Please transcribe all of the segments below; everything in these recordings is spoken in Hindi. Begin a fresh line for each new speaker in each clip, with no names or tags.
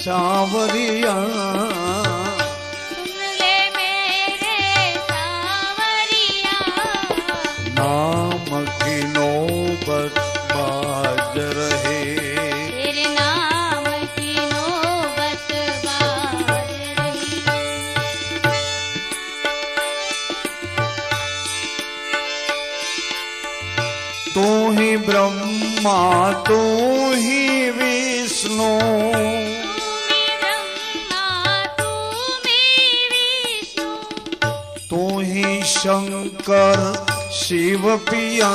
सावरिया
सुन ले मेरे सावरिया
नाम की नौबत बाज रहे
तेरे नाम की नौबत बाज रही
तू ही ब्रह्मा तू ही विष्णु तू ही शंकर शिव पिया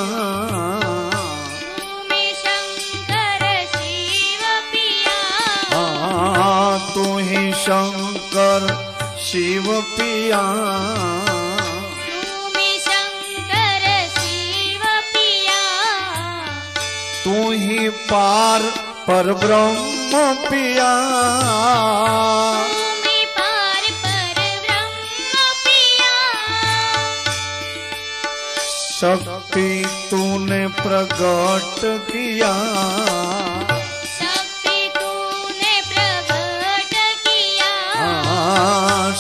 शंकर शिव पिया
तू ही शंकर शिव पिया
शंकर शिव पिया
तू ही पार पर ब्रह्म पिया
पार पर ब्रह्म पिया
शक्ति तूने प्रकट किया
शक्ति तूने प्रकट किया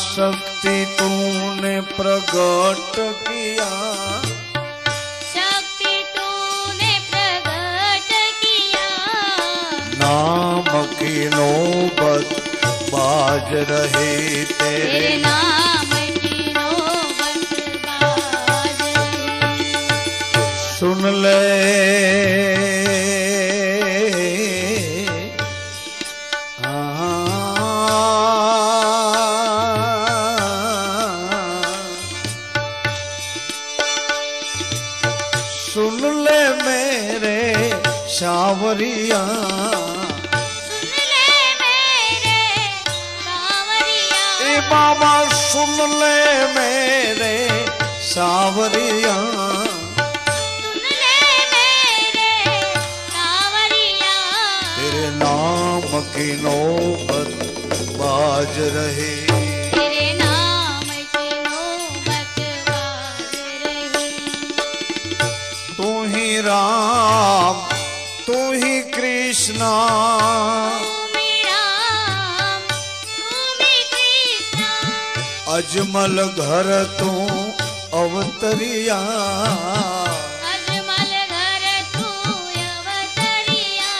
शक्ति तूने प्रकट किया
शक्ति तूने प्रकट किया
नाम की नौबत बाज रहे तेरे
नाम की नौबत बाज रही
सुन ले सुन ले मेरे सावरिया
सुन ले मेरे सावरिया
ए बाबा सुन ले मेरे सावरिया
सुन ले मेरे सावरिया
तेरे नाम की नौबत बाज रहे
तेरे नाम की नौबत बाज रही
तू ही राम तू ही कृष्णा
तुमी राम तुमी कृष्ण
अजमल घर तू अवतरिया
अजमल घर तू अवतरिया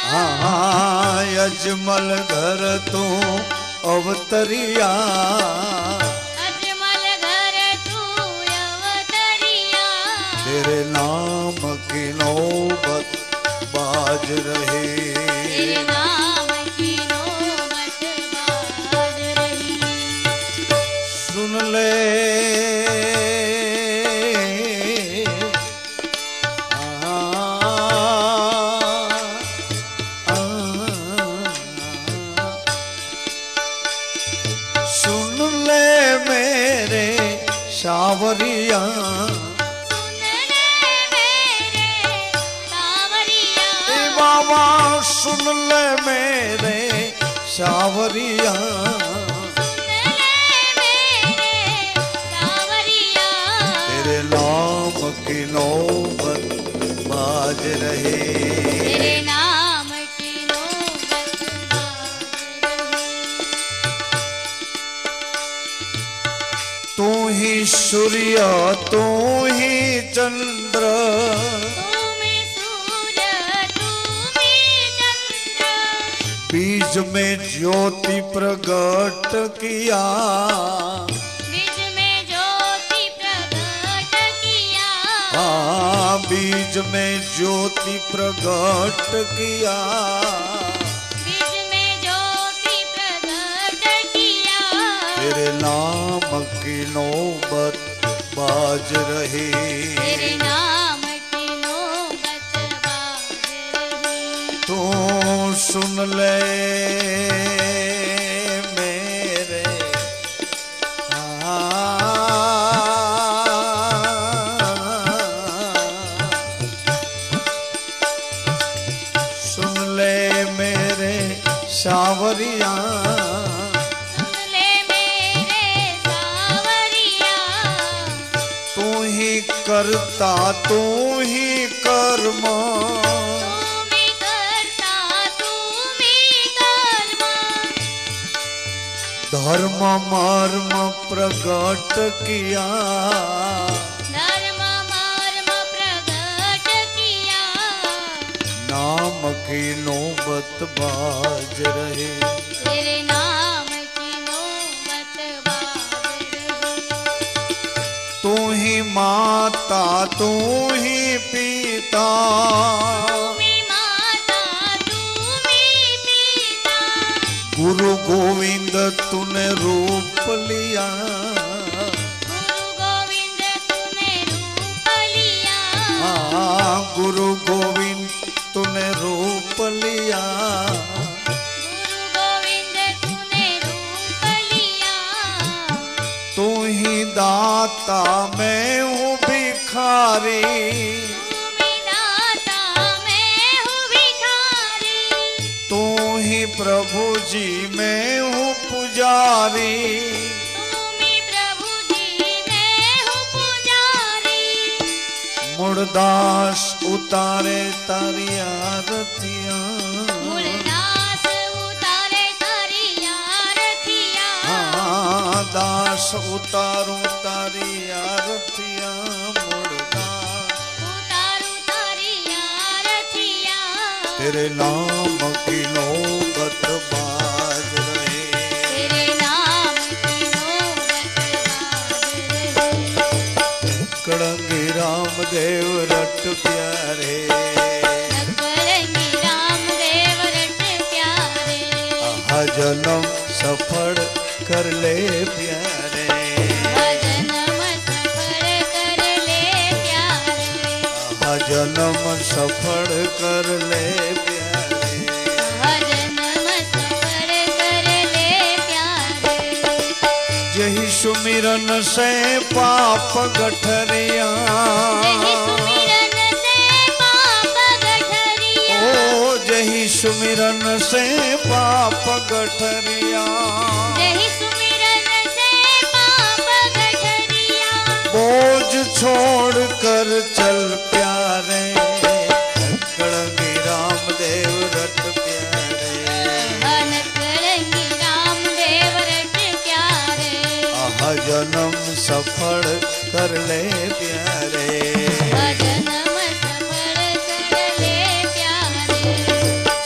अजमल घर तू अवतरिया
अजमल घर तू अवतरिया
तेरे नाम की नौबत बाज रहे
तेरे नाम की नौबत बाज रही
सुन ले सुन ले मेरे सावरिया
सुन ले मेरे सावरिया
ए बाबा सुन ले मेरे सावरिया
सुन ले मेरे सावरिया
तेरे नाम की नौबत बाज रहे
तेरे नाम की नौबत बाज रही
तू ही सूर्य तू ही चंद्र
तुमी सूर्य तुमी चंद्र
बीज में ज्योति प्रकट किया
बीज में ज्योति प्रकट किया
बीज में ज्योति प्रकट किया
बीज में ज्योति प्रकट किया
तेरे नाम की नौबत बाज रहे
तेरे नाम की नौबत बाज रही
तू सुन ले मेरे सुन ले मेरे सावरिया
सुन ले मेरे सावरिया
तू ही करता तू ही कर्म
तुमी करता तुमी कर्म
धर्म मर्म प्रगट किया,
धर्म मर्म प्रगट किया,
नाम की नौबत बाज रहे।
तेरे नाम की नौबत बाज रही।
तू ही माता तू ही पिता,
तुम्ही माता तुम्ही पिता,
गुरु गोविंद तूने रूप लिया,
गुरु गोविंद तूने रूप लिया,
गुरु गोविंद तूने रूप लिया।
गुरु गोविंद तूने रूप लिया।
तू ही दाता मैं हूँ भिखारी,
तुम्ही दाता मैं हूँ भिखारी,
तू ही प्रभु जी मैं हूँ पुजारी।
तुम्ही प्रभु जी मैं हूँ पुजारी।
मुरदास उतारे तारी आरतियाँ,
मूलदास उतारे तारी आरतियाँ,
दास उतारूं तारी आरतियाँ, मुरदास
उतारू तारी आरतियाँ।
तेरे नाम की नौबत बाज रहे।
तेरे नाम की नौबत बाज रही।
कड़ंगी रामदेव रट प्यारे,
नकलंगी रामदेव रट प्यारे,
आहा जन्म सफल कर ले प्यारे,
भजनम सफल कर ले प्यारे,
आहा जन्म सफल कर ले प्यारे।
भजनम सफल कर ले प्यारे।
यही सुमिरन से पाप गठरिया,
यही सुमिरन से पाप गठरिया,
ओ यही सुमिरन से पाप गठरिया,
यही सुमिरन से पाप गठरिया।
बोझ छोड़ कर चल प्यारे, कड़ंगी रामदेव रट प्यारे,
नकलंगी रामदेव रट प्यारे,
आहा जन्म सफल कर ले प्यारे।
भजनम सफल कर ले प्यारे।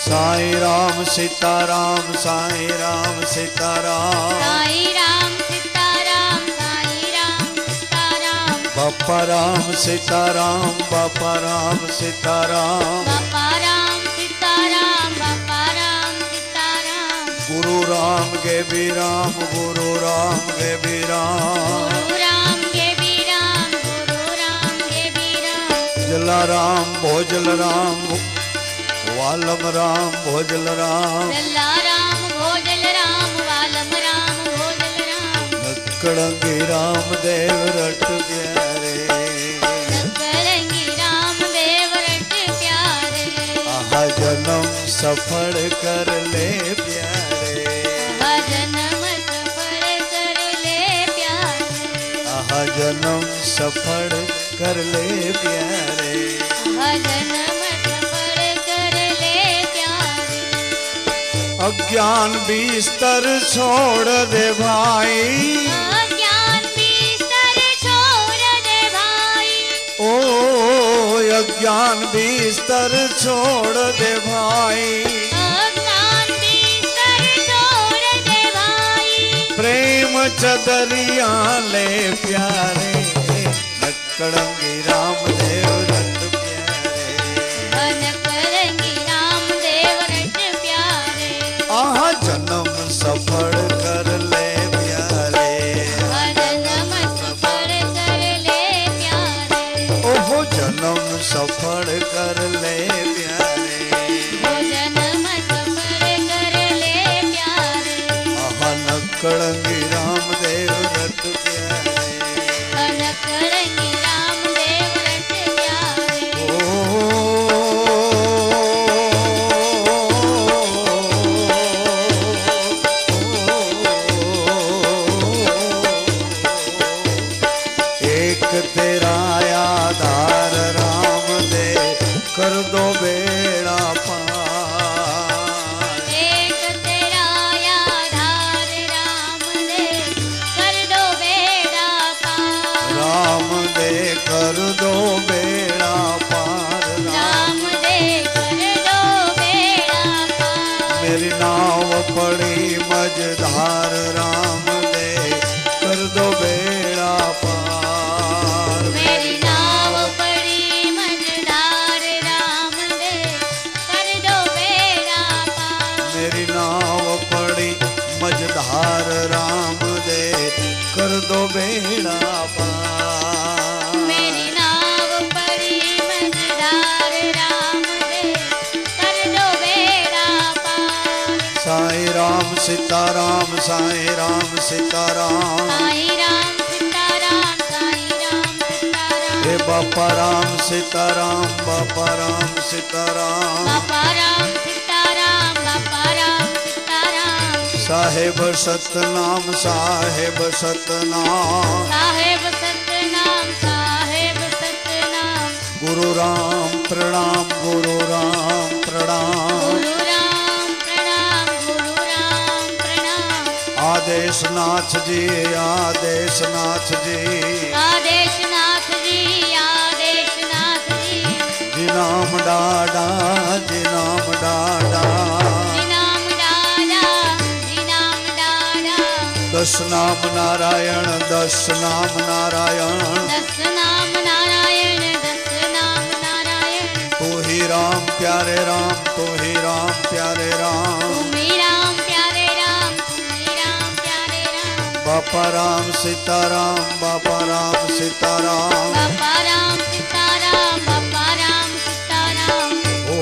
साईं राम सीताराम, साईं राम सीताराम,
साईं राम सीताराम, साईं राम सीताराम,
बापा राम सीताराम, बापा राम सीताराम,
बापा राम सीताराम, बापा राम सीताराम,
गुरु राम गे भी राम, गुरु राम गे भी राम,
गुरु राम के भी राम, गुरु राम के भी राम,
जलाराम भोजल राम, वालम राम भोजल राम,
लल्ला राम भोजल राम, वालम राम भोजल राम,
कड़ंगी रामदेव रट प्यारे,
नकलंगी रामदेव रट प्यारे,
आहा जन्म सफल कर ले प्यारे,
भजनम सफल कर ले प्यारे,
आहा जन्म सफल कर ले प्यारे।
भजनम सफल कर ले प्यारे।
अज्ञान बिस्तर छोड़ दे भाई,
अज्ञान बिस्तर छोड़ दे भाई,
ओ अज्ञान बिस्तर छोड़ दे भाई,
अज्ञान बिस्तर छोड़ दे भाई,
प्रेम चदरिया ले प्यारे, कड़ंगी रामदेव रट प्यारे,
नकलंगी रामदेव रट प्यारे,
आहा जन्म सफल कर ले प्यारे,
भजनम सफल कर ले प्यारे,
ओहो जन्म सफल कर ले प्यारे,
भजनम सफल कर ले प्यारे,
आहा नकड़ंगी रामदेव रट प्यारे,
नकलंगी रामदेव रट
कर दो बेड़ा पार
राम दे कर दो बेड़ा पार।
मेरी नाव पड़ी मझधार राम दे कर दो बेड़ा पार।
मेरी नाव पड़ी मझधार राम दे कर दो बेड़ा पार।
मेरी नाव पड़ी मझधार राम दे कर दो बेड़ा पार।
मेरी नाव पड़ी मझधार राम दे कर दो बेड़ा पार।
साईं राम सीताराम साईं राम सीताराम
साईं राम सीताराम साईं राम सीताराम।
हे बापा राम सीताराम बापा राम सीताराम
बापा राम सीताराम बापा राम सीताराम।
साहेब सतनाम साहेब सतनाम
साहेब सतनाम साहेब सतनाम।
गुरु राम प्रणाम गुरु राम प्रणाम
गुरु राम प्रणाम गुरु राम प्रणाम।
आदेशनाथ जी आदेशनाथ जी
आदेशनाथ जी आदेशनाथ जी।
जी नाम डाडा जी नाम डाडा
जी नाम डाला जी नाम डाला।
दस नाम नारायण दस नाम नारायण
दस नाम नारायण दस नाम नारायण।
तू ही राम प्यारे राम तू ही राम प्यारे राम
तुम्ही राम प्यारे राम तुम्ही राम प्यारे राम।
बापा राम सीताराम बापा राम सीताराम
बापा राम सीताराम बापा राम सीताराम।
ओ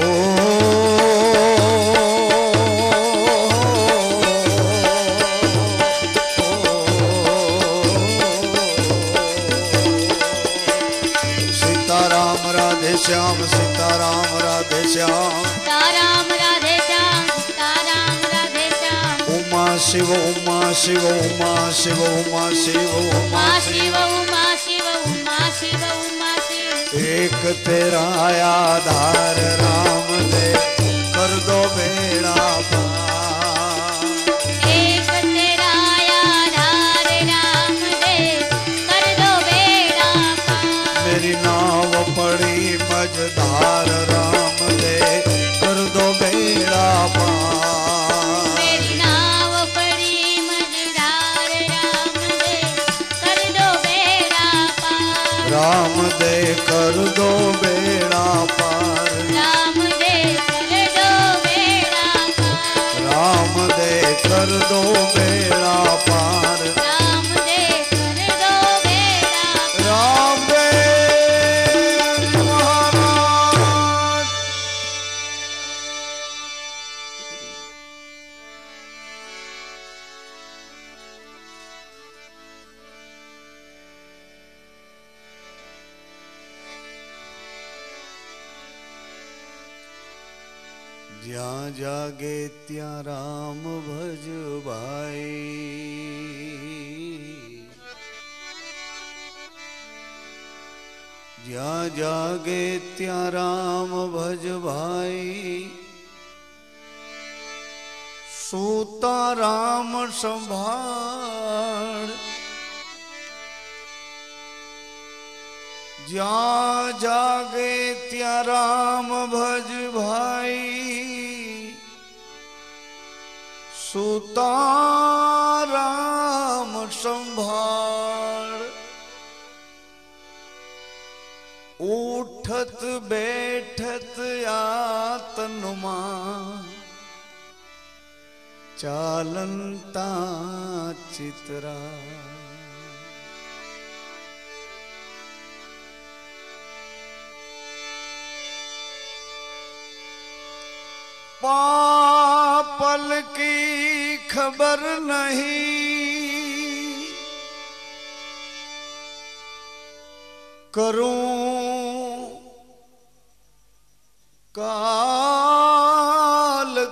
सीताराम राधे श्याम सीताराम राधे श्याम
सीताराम राधे श्याम सीताराम राधे श्याम।
उमा शिव उमा शिव उमा शिव उमा शिव
उमा
उमा
शिव उमा शिव उमा शिव उमा शिव।
एक तेरा आधार राम दे कर दो बेड़ा पार।
एक तेरा आधार राम दे कर दो बेड़ा पार।
मेरी नाव पड़ी मझधार राम दे कर दो बेड़ा पार।
मेरी नाव पड़ी मझधार राम दे कर दो बेड़ा पार।
राम दे कर दो बेड़ा पार
राम दे कर दो बेड़ा पार।
राम दे कर दो बेड़ा पार
राम दे कर दो बेड़ा पार।
राम दे महाराज જ્યાં જાગે ત્યાં રામ ભજ ભાઈ જ્યાં જાગે ત્યાં રામ ભજ ભાઈ સૂતા રામ સંભાળ જ્યાં જાગે ત્યાં રામ ભજ ભાઈ સૂતા રામ સંભાળ ઉઠત બેઠત આતનમાં ચાલંતા ચિતરા पापल की खबर नहीं करूं काल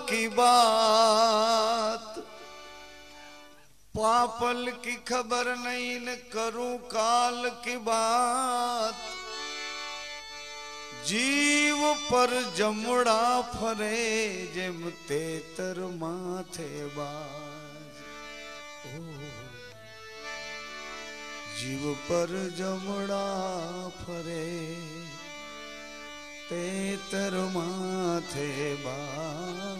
की बात पापल की खबर नहीं न करूं काल की बात जीव पर जमड़ा फरे जेम तेतर माथे बाज જીવ પર જમણા ફરે તે તર માથે બા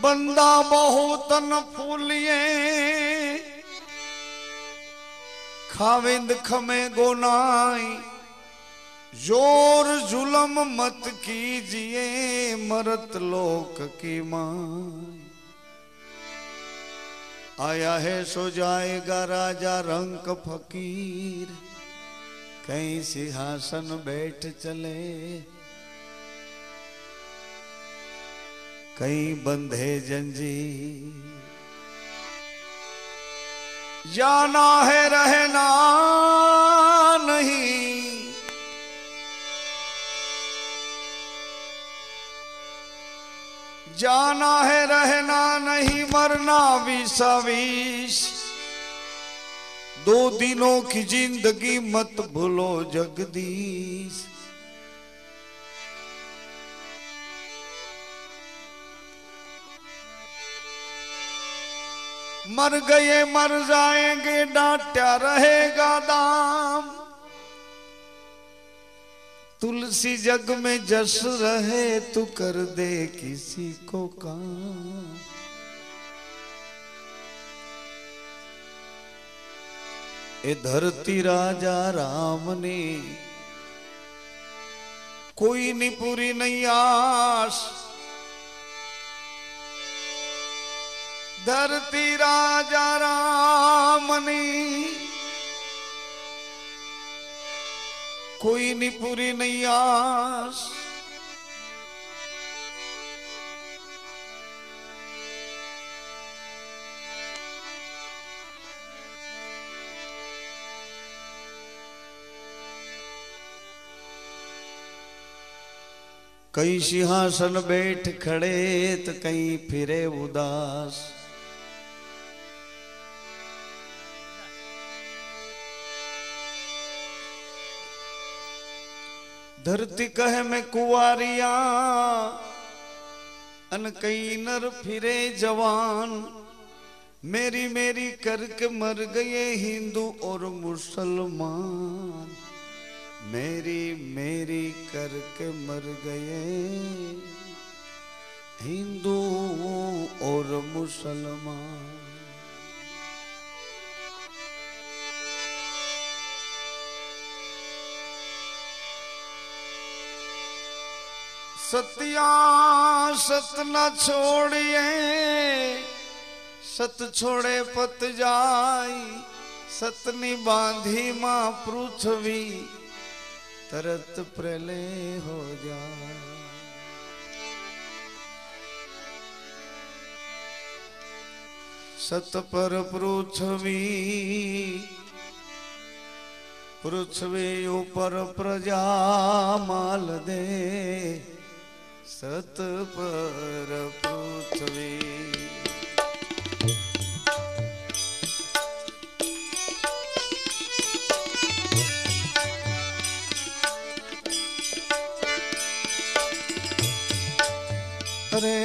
બંદા બહુ તન ફૂલિયે खाविंद खमे गोनाई जोर जुलम मत कीजिए मरत लोक की माई आया है सो जाएगा राजा रंक फकीर कहीं सिंहासन बैठ चले कहीं बंधे जंजीर जाना है रहना नहीं जाना है रहना नहीं मरना विष दो दिनों की जिंदगी मत भूलो जगदीश मर गए मर जाएंगे डांटा रहेगा दाम तुलसी जग में जस रहे तू कर दे किसी को काम ए धरती राजा राम ने कोई नहीं पूरी नहीं आस धरती राजा रामनी कोई नहीं पूरी नहीं आस कहीं सिंहासन बैठ खड़े तो कहीं फिरे उदास धरती कहे मैं कुआरिया अन कई नर फिरे जवान मेरी मेरी करके मर गए हिंदू और मुसलमान मेरी मेरी करके मर गए हिंदू और मुसलमान सत्या सत न छोड़िए सत छोड़े पत जाई सतनी बांधी मां पृथ्वी तरत प्रलय हो जाए सत पर पृथ्वी पृथ्वी ऊपर प्रजा माल दे सत पर पृथ्वी अरे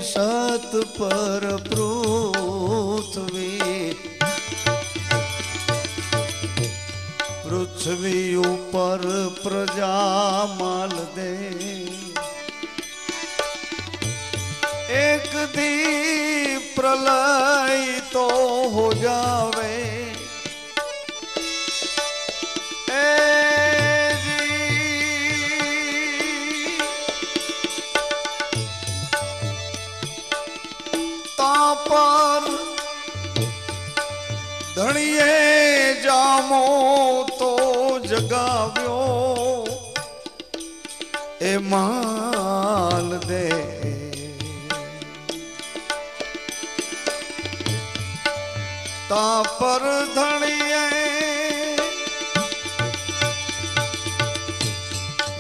सत पर पृथ्वी पृथ्वी ऊपर प्रजा माल दे एक दी प्रलय तो हो जावे पर धणिए जामो तो जगाव्यो ए माल दे ता पर धणिए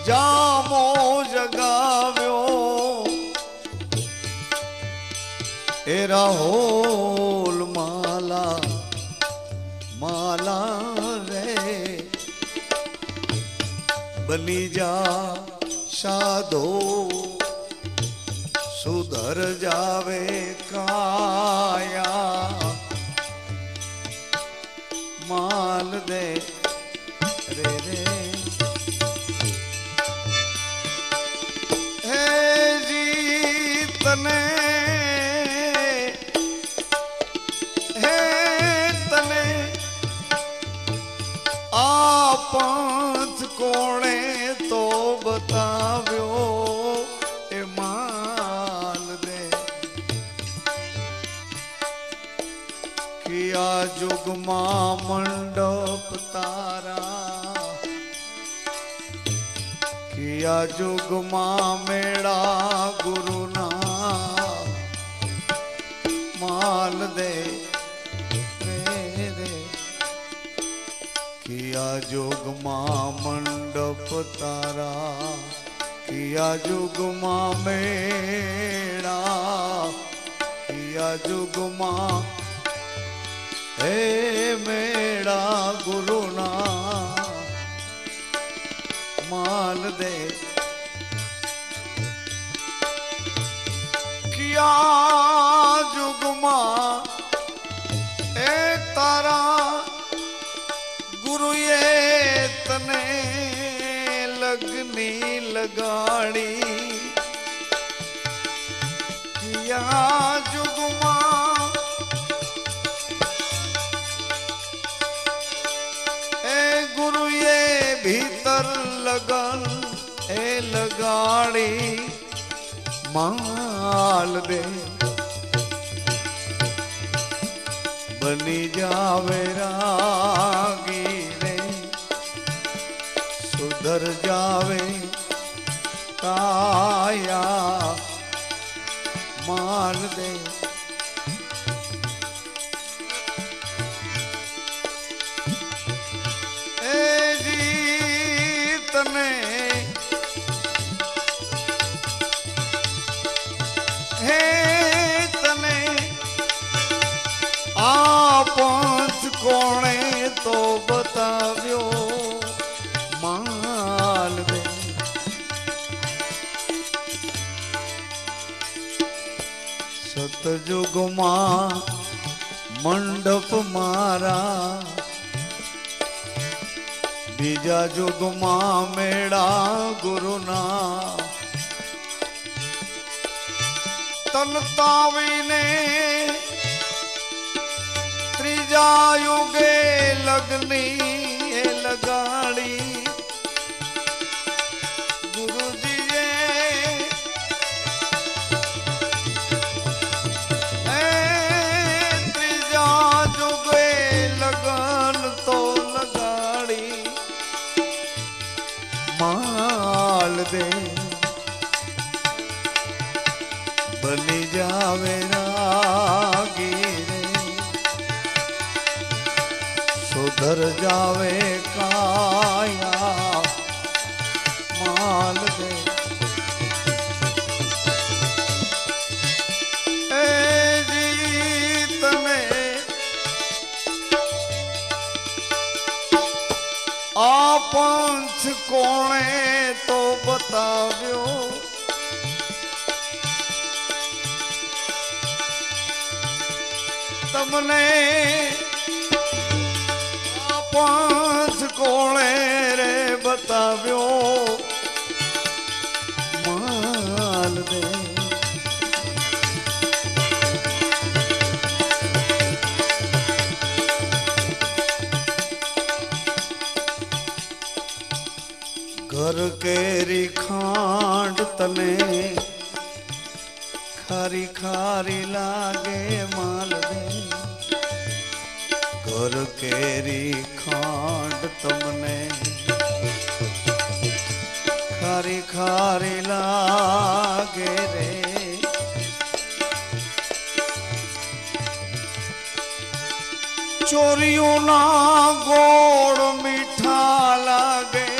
जामो जगाव्यो ए राहोल माला माला रे बनी जा साधो सुधर जावे काया माल दे रे रे हे जी तने हे तने आपंथ कोणे तो बताव्यो ए माल दे किया जुग मां मंडप तारा किया जुग मां मेड़ा गुरु ना माल दे किया जुग मां मंडप तारा किया जुग मां मेड़ा किया जुग मां हे मेड़ा गुरु ना माल दे किया जुग मां ए तारा गुरु ये तने लगनी लगाड़ी किया जुगमा ए गुरु ये भीतर लगन ए लगाड़ी माल दे बनी जावे रागी रे सुधर जावे काया माल दे ए जी तने हे तने आपंथ कोणे तो बताव्यो माल दे सतयुग मां मंडप मारा बीजा जुग मां मेड़ा गुरु ना तन तावी ने त्रीजा युगे लगनी ए लगाड़ी गुरु जी त्रीजा युगे लगन तो लगाड़ी माल दे बनी जावे रागी सुधर जावे काया माल दे ए जीत में आपंथ कोणे तो बताव्यो तमने पांच कोणे रे बताव्यो माल दे घर केरी खांड तने खारी खारी लागे माल दे घर केरी खांड तुमने खारी खारी लागे रे चोरियों ना गोड़ मीठा लागे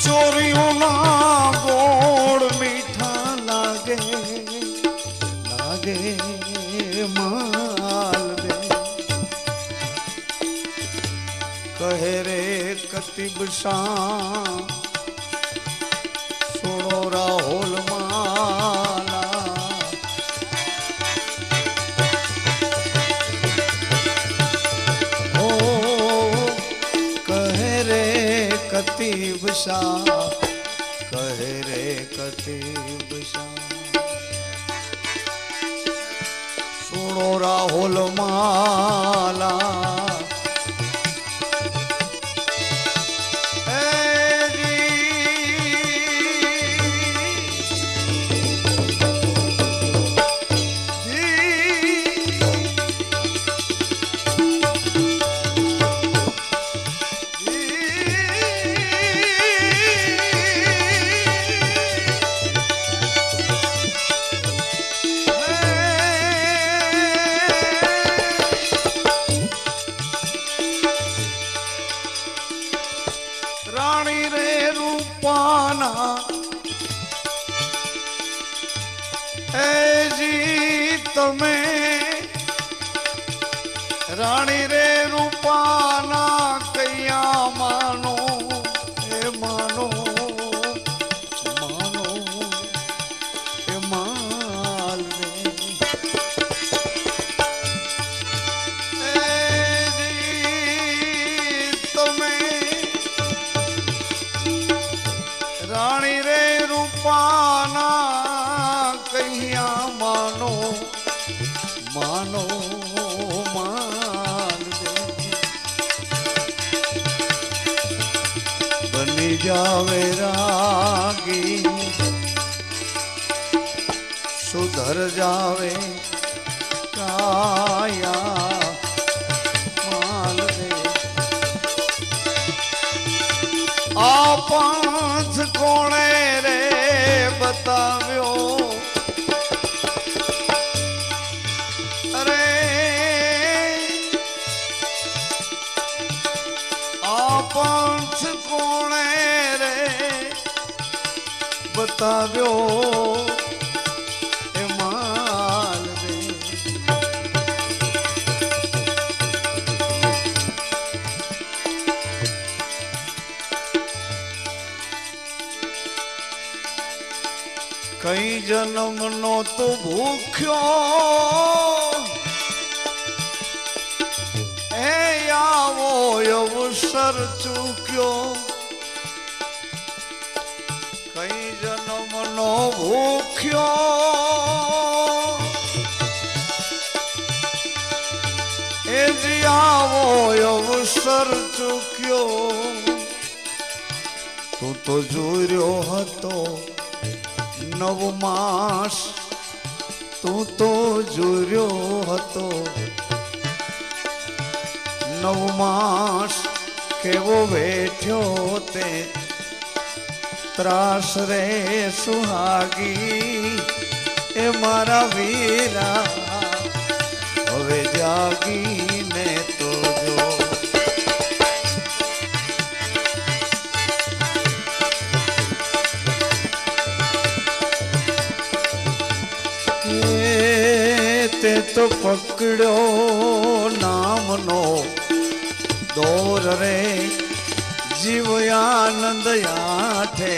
चोरियों ना गोड़ मीठा लागे बसा सुनो राहुल माला ओ कहे रे कतीब सा कहे रे कतीब सा सुनो राहुल माला रानी रे रूपाना ए जी तमें रानी रे रूपाना कैया मानो ए मानो मानो ए माल रे ए जी तमें रानी रे रूपाना कहिया मानो मानो मान दे बनी जावे रागी सुधर जावे काया मान दे आपंथ कोणे रे बताव्यो अरे आपंथ कोणे रे बताव्यो ए माल रे कई जन्म नो तो भूख्यो ए आवो अवसर चूक्यो कई जन्म नो भूख्यो ए जी आवो अवसर चूक्यो तू तो जोर्यो हतो नव मास तू तो जोर्यो हतो नव मास केवो बैठ्यो ते त्रास रे सुहागी ए मारा वीरा हवे जागी ने तो जो ते तो पकड़ो नाम नो दौर रे जीव आनंद आठे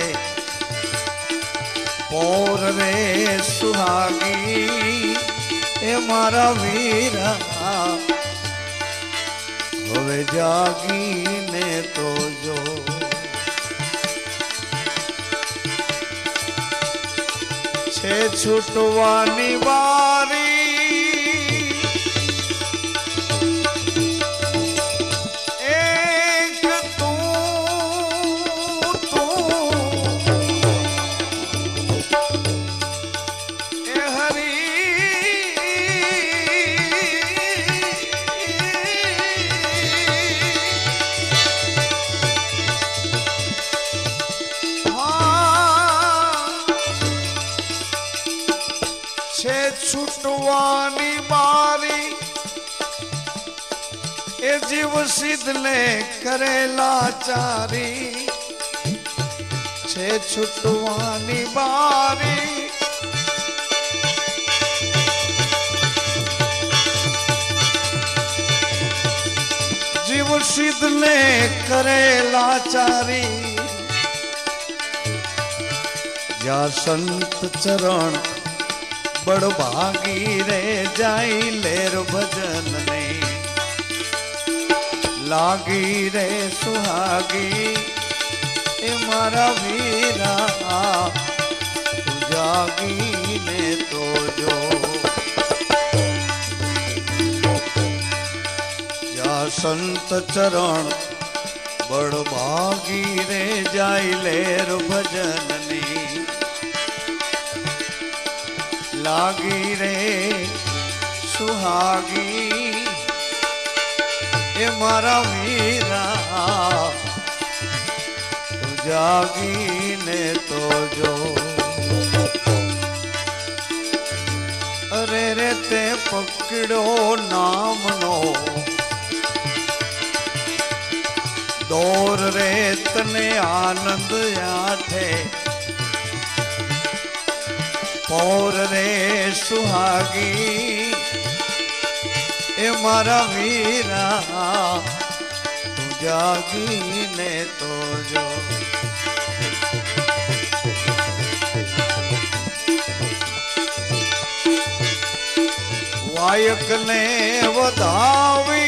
पौर रे सुहागी ए मारा वीरा हवे जागी ने तो जो छे छुटवानी बारी छुटवानी बारी ए जीव सिद्धले करेला चारी छे छुटवानी बारी जीव सिद्ध ने करे लाचारी या संत चरण बड़ भागी रे जाई लेर भजन ने लागी रे सुहागी ए मारा वीरा तू जागी ने तो जो या संत चरण बड़ भागी रे जाई लेर भजन ने लागी रे सुहागी ए मारा वीरा तू जागी ने तो जो अरे रे ते पकड़ो नाम नो दौर रे तने आनंद आठे पौर रे सुहागी ए मारा वीरा तू जागी ने तो जो वायक ने वधावी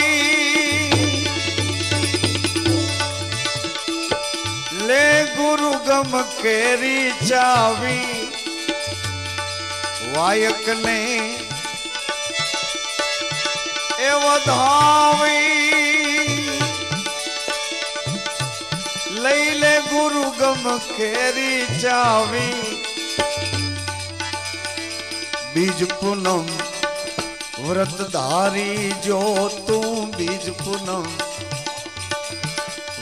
ले गुरु गम केरी चावी वायक ने ए वधावी लई ले गुरु गम केरी चावी बीज पूनम व्रतधारी जो तू बीज पूनम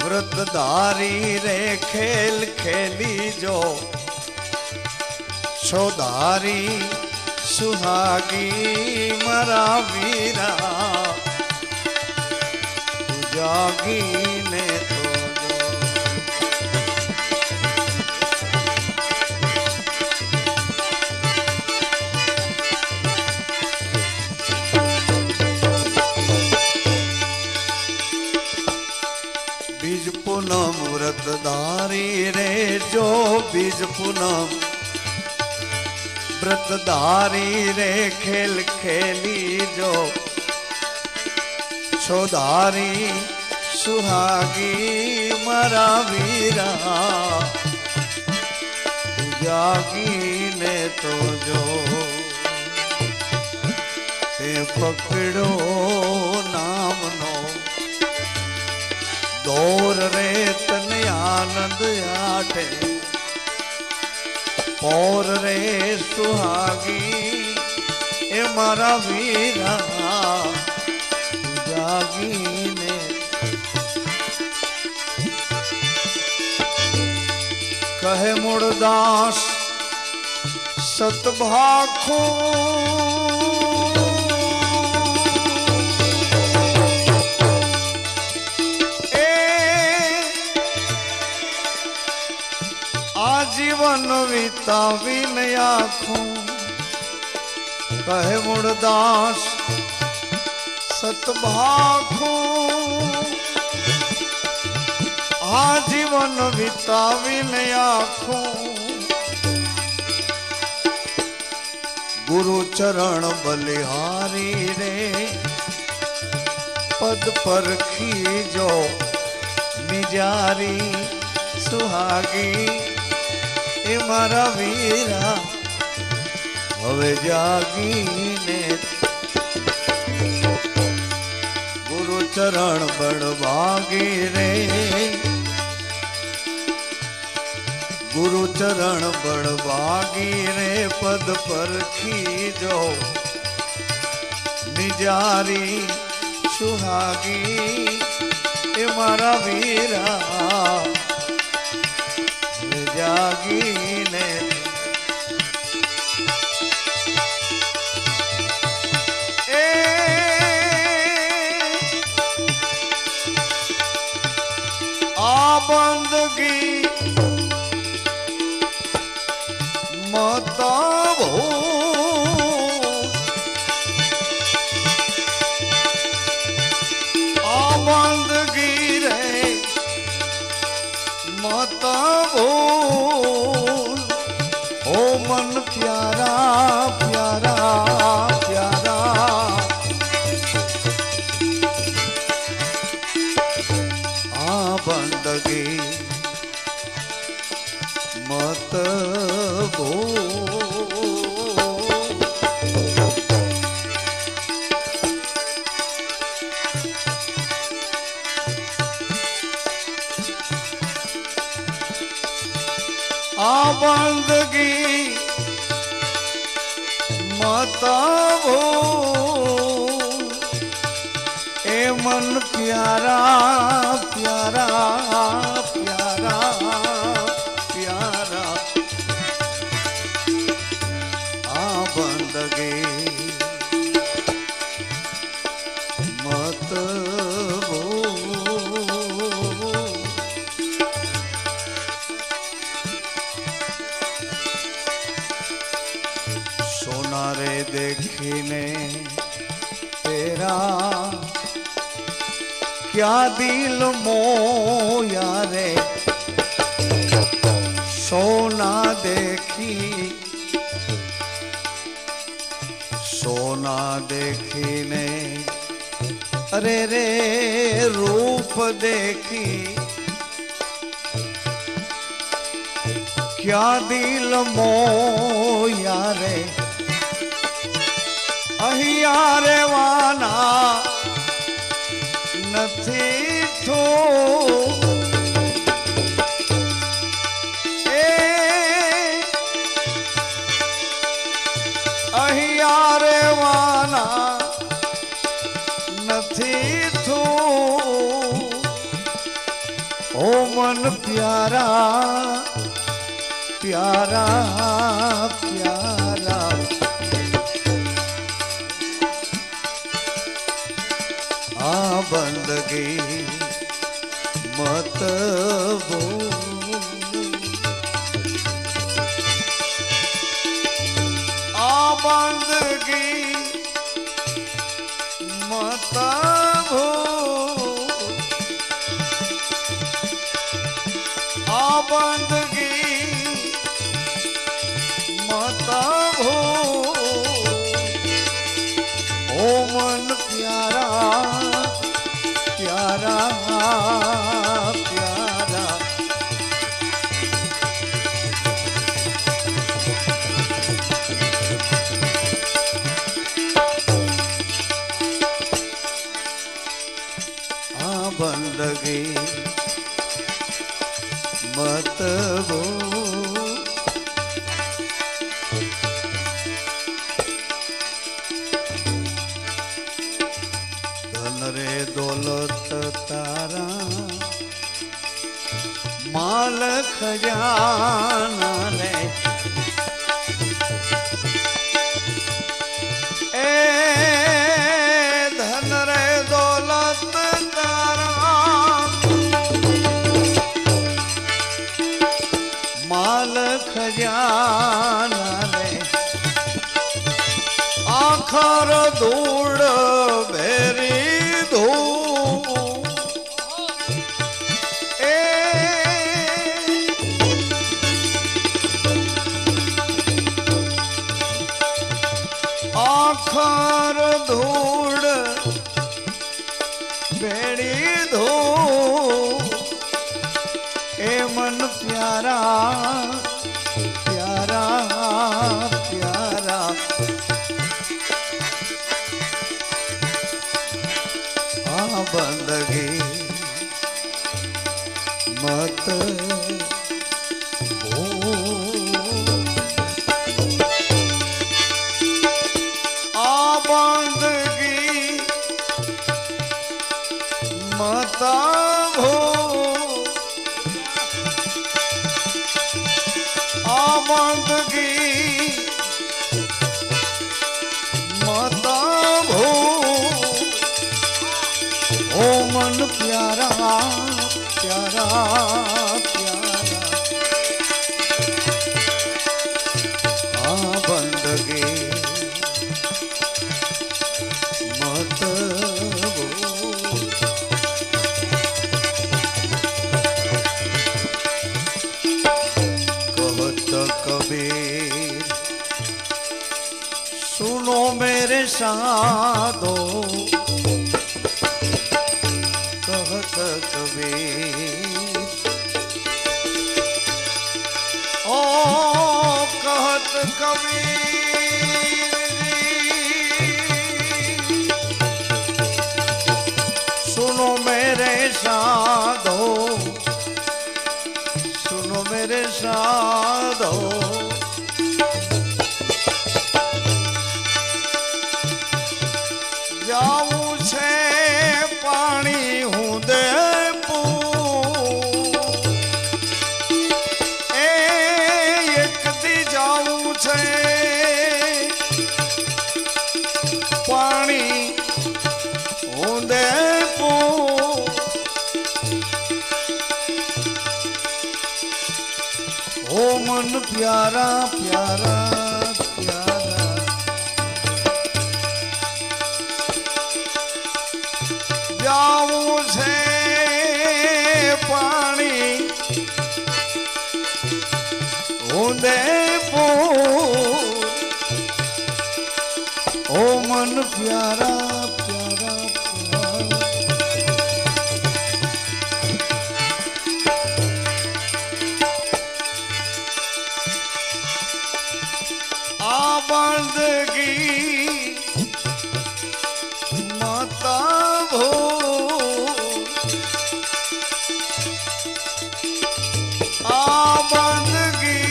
व्रतधारी रे खेल खेली जो छोधारी सुहागी मरा वीरा तू जागी ने तो बीज पूनम व्रतधारी रे जो बीज पूनम व्रतधारी रे खेल खेली जो छोधारी सुहागी मरा वीरा जागी ने तो जो ते पकड़ो नाम नो दौर रे तने आनंद आठे पौर रे सुहागी ए मारा वीरा जागी ने कहे मुरदास सतभाखो जीवन वितावी न आँखों कहे मुरदास सतभाखो जीवन वितावी न आँखों गुरु चरण बलिहारी रे पद पर खीजो निजारी सुहागी ए मारा वीरा हवे जागीने गुरु चरण बड़ भागी रे गुरु चरण बड़ भागी रे पद पर खीजो निजारी सुहागी ए मारा वीरा जागीने आ बंदगी मता भो आ बंदगी मत भूल ओ मन प्यारा प्यारा प्यारा बंदगी मत बंदगी मत भूल ए मन प्यारा प्यारा प्यारा प्यारा बंदगी मत सोना रे देखने तेरा क्या दिल मोया रे सोना देखी सोना देखीने अरे रे रूप देखी क्या दिल मोया रे अहिया रे वाना નથી થો એ અહીંયા રેવાના નથી થો ઓ મન પ્યારા પ્યારા પ્યારા बंदगी मत भूल बंदगी मत भूल बंदगी मत भूल ओ मन प्यारा प्यारा प्यारा बंदगी मत भूल धन रे दौलत तारा माल खजाना रे ए धन रे दौलत तारा माल खजाना रे आखर धूड़ भेरी आखर धूड़ बेड़ी धो ए मन प्यारा प्यारा प्यारा बंदगी मत बंदगी मत बंदगी मत ओ मन प्यारा प्यारा प्यारा बंदगी मत मेरे साधो कहत कबीर ओ कहत कबीर सुनो मेरे साधो सुनो मेरे साधो जाऊं छे पानी हूँ दे एक दी जाऊं छे पानी हूँ दे ओ मन प्यारा प्यारा प्यारा जाऊं छे पानी उदयपुर ओ मन प्यारा प्यारा प्यारा आ बंदगी माता भो आ बंदगी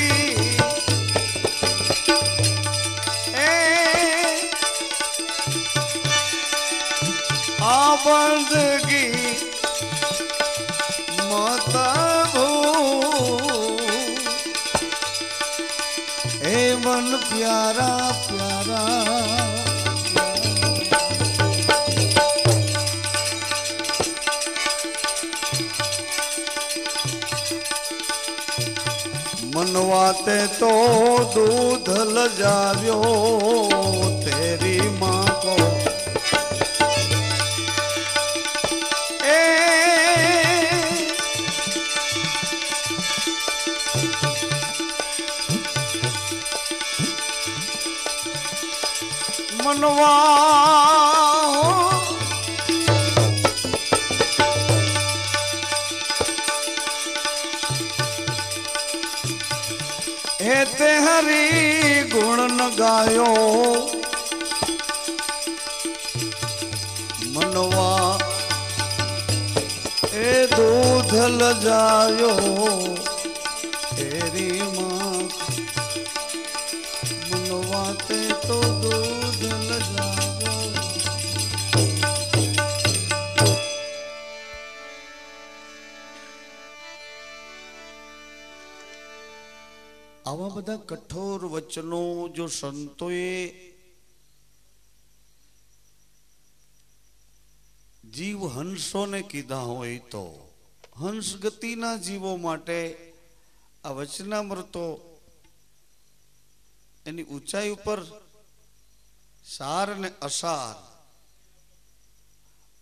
आ बंदगी माता भो ए मन प्यारा प्यारा मनवाते तो दूध लजाव्यो तेरी माँ को मनवा ते हरि गुण न गायो मनवा ए दूध लजायो तेरी माँ मनवा ते तो दूध लजायो आवा बधा कठोर वचनों जो संतोए जीव हंसो ने कीधा होय तो हंस गति ना जीवो माटे आ वचनामृतो एनी ऊंचाई ऊपर सार ने असार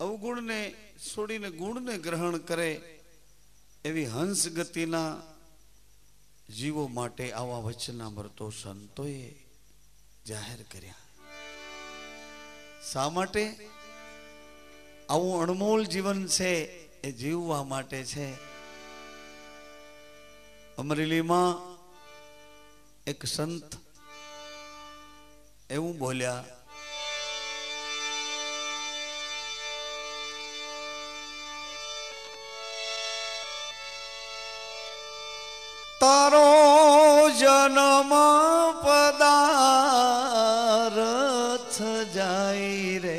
अवगुण ने छोड़ी ने गुण ने ग्रहण करे एवी हंस गति ना जीवो माटे आवा वचनामृतो संतोए जाहिर कर्या शा माटे आवुं अणमोल जीवन छे ए जीववा माटे छे अमरेली मां एक संत एवं बोल्या तारो जन्म पदार्थ जाई रे